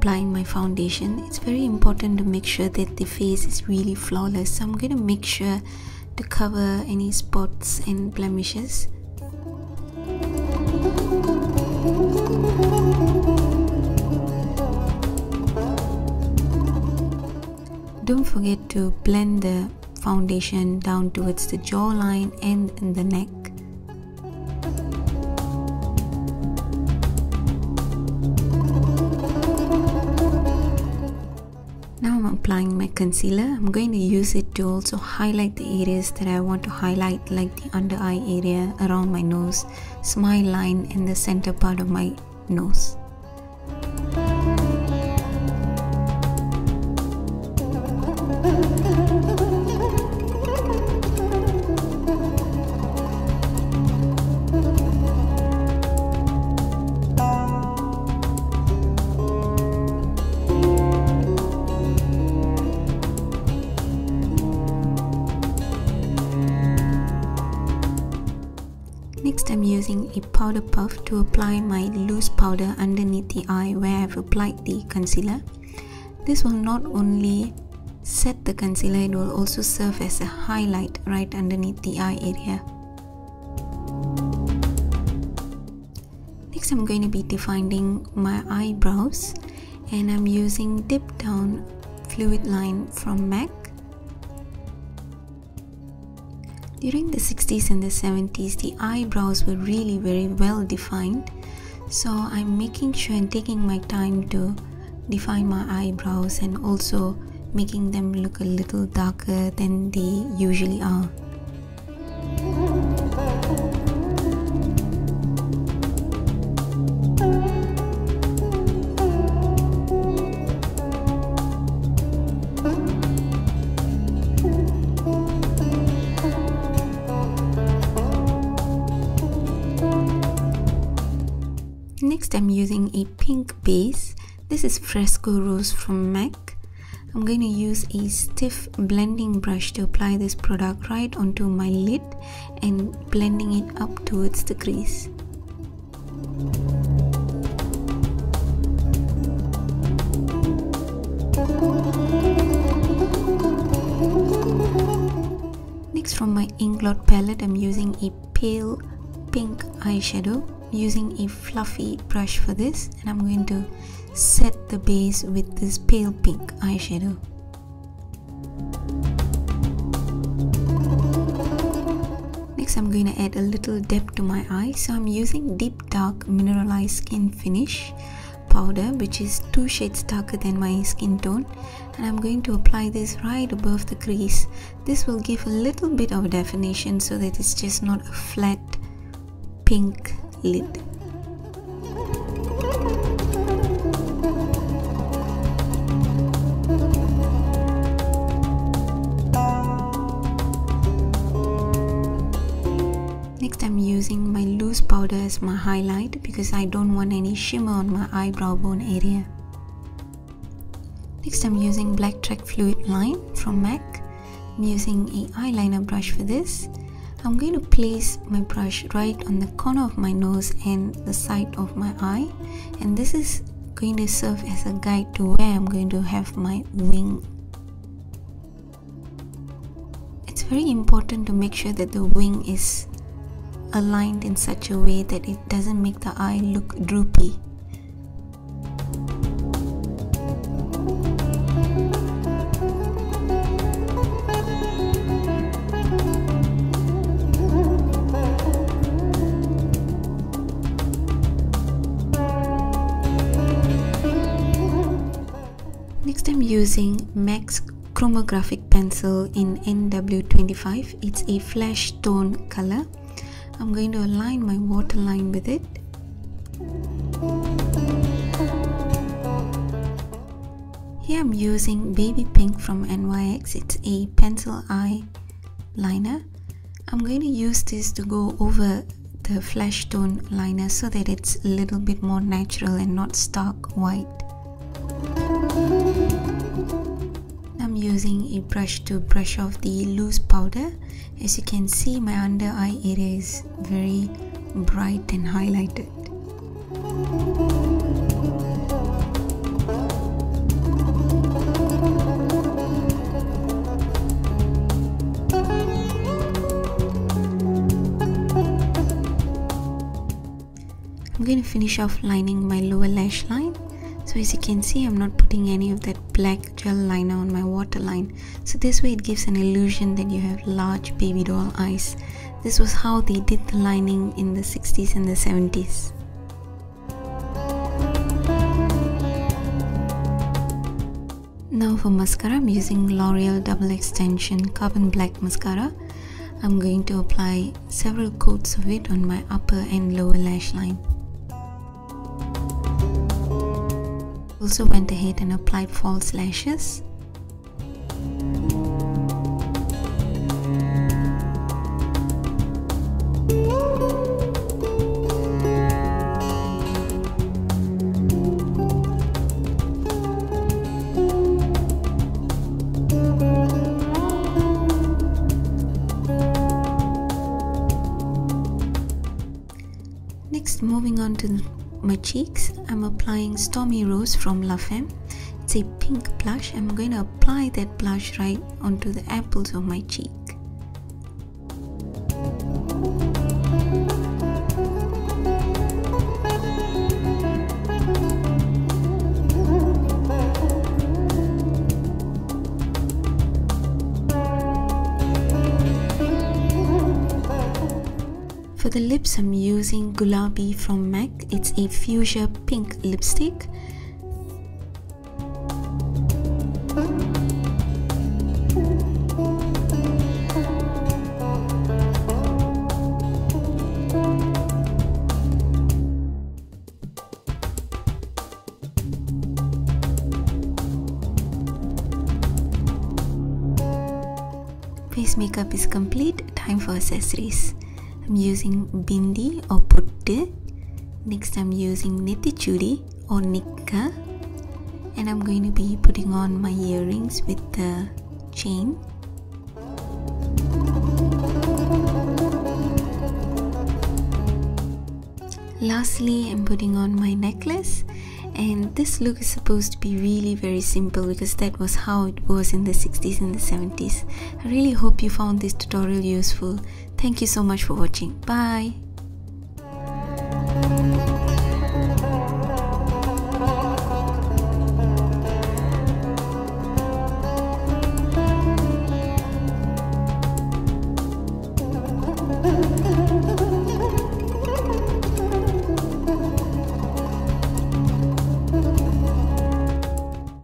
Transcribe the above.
applying my foundation, it's very important to make sure that the face is really flawless. So I'm going to make sure to cover any spots and blemishes. Don't forget to blend the foundation down towards the jawline and the neck. Now I'm applying my concealer. I'm going to use it to also highlight the areas that I want to highlight, like the under eye area, around my nose, smile line, and the center part of my nose. Next, I'm using a powder puff to apply my loose powder underneath the eye where I've applied the concealer. This will not only set the concealer, it will also serve as a highlight right underneath the eye area. Next, I'm going to be defining my eyebrows, and I'm using Dip Down Fluid Line from MAC. During the 60s and the 70s, the eyebrows were really very well defined. So I'm making sure and taking my time to define my eyebrows and also making them look a little darker than they usually are. Next, I'm using a pink base. This is Fresco Rose from MAC. I'm going to use a stiff blending brush to apply this product right onto my lid and blending it up towards the crease. Next, from my Inglot palette, I'm using a pale pink eyeshadow, using a fluffy brush for this, and I'm going to set the base with this pale pink eyeshadow. Next, I'm going to add a little depth to my eye, so I'm using Deep Dark Mineralized Skin Finish powder, which is 2 shades darker than my skin tone, and I'm going to apply this right above the crease. This will give a little bit of definition so that it's just not a flat pink lid. Next, I'm using my loose powder as my highlight because I don't want any shimmer on my eyebrow bone area. Next, I'm using Black Track Fluid Line from MAC. I'm using an eyeliner brush for this. I'm going to place my brush right on the corner of my nose and the side of my eye, and this is going to serve as a guide to where I'm going to have my wing. It's very important to make sure that the wing is aligned in such a way that it doesn't make the eye look droopy. Next, I'm using MAC's Chromographic Pencil in NW25. It's a flesh tone color. I'm going to align my waterline with it. Here I'm using Baby Pink from NYX. It's a pencil eye liner. I'm going to use this to go over the flesh tone liner so that it's a little bit more natural and not stark white. I'm using a brush to brush off the loose powder. As you can see, my under eye area is very bright and highlighted. I'm going to finish off lining my lower lash line. So as you can see, I'm not putting any of that black gel liner on my waterline. So this way it gives an illusion that you have large baby doll eyes. This was how they did the lining in the 60s and the 70s. Now for mascara, I'm using L'Oreal Double Extension Carbon Black Mascara. I'm going to apply several coats of it on my upper and lower lash line. Also went ahead and applied false lashes. Next, moving on to my cheeks, I'm applying Stormy Rose from La Femme. It's a pink blush. I'm going to apply that blush right onto the apples of my cheek. For the lips, I'm using Gulabi from MAC. It's a fuchsia pink lipstick. Face makeup is complete. Time for accessories. I'm using bindi or puttu. Next I'm using netichudi or nikka, and I'm going to be putting on my earrings with the chain. Lastly, I'm putting on my necklace, and this look is supposed to be really very simple because that was how it was in the 60s and the 70s. I really hope you found this tutorial useful. Thank you so much for watching. Bye.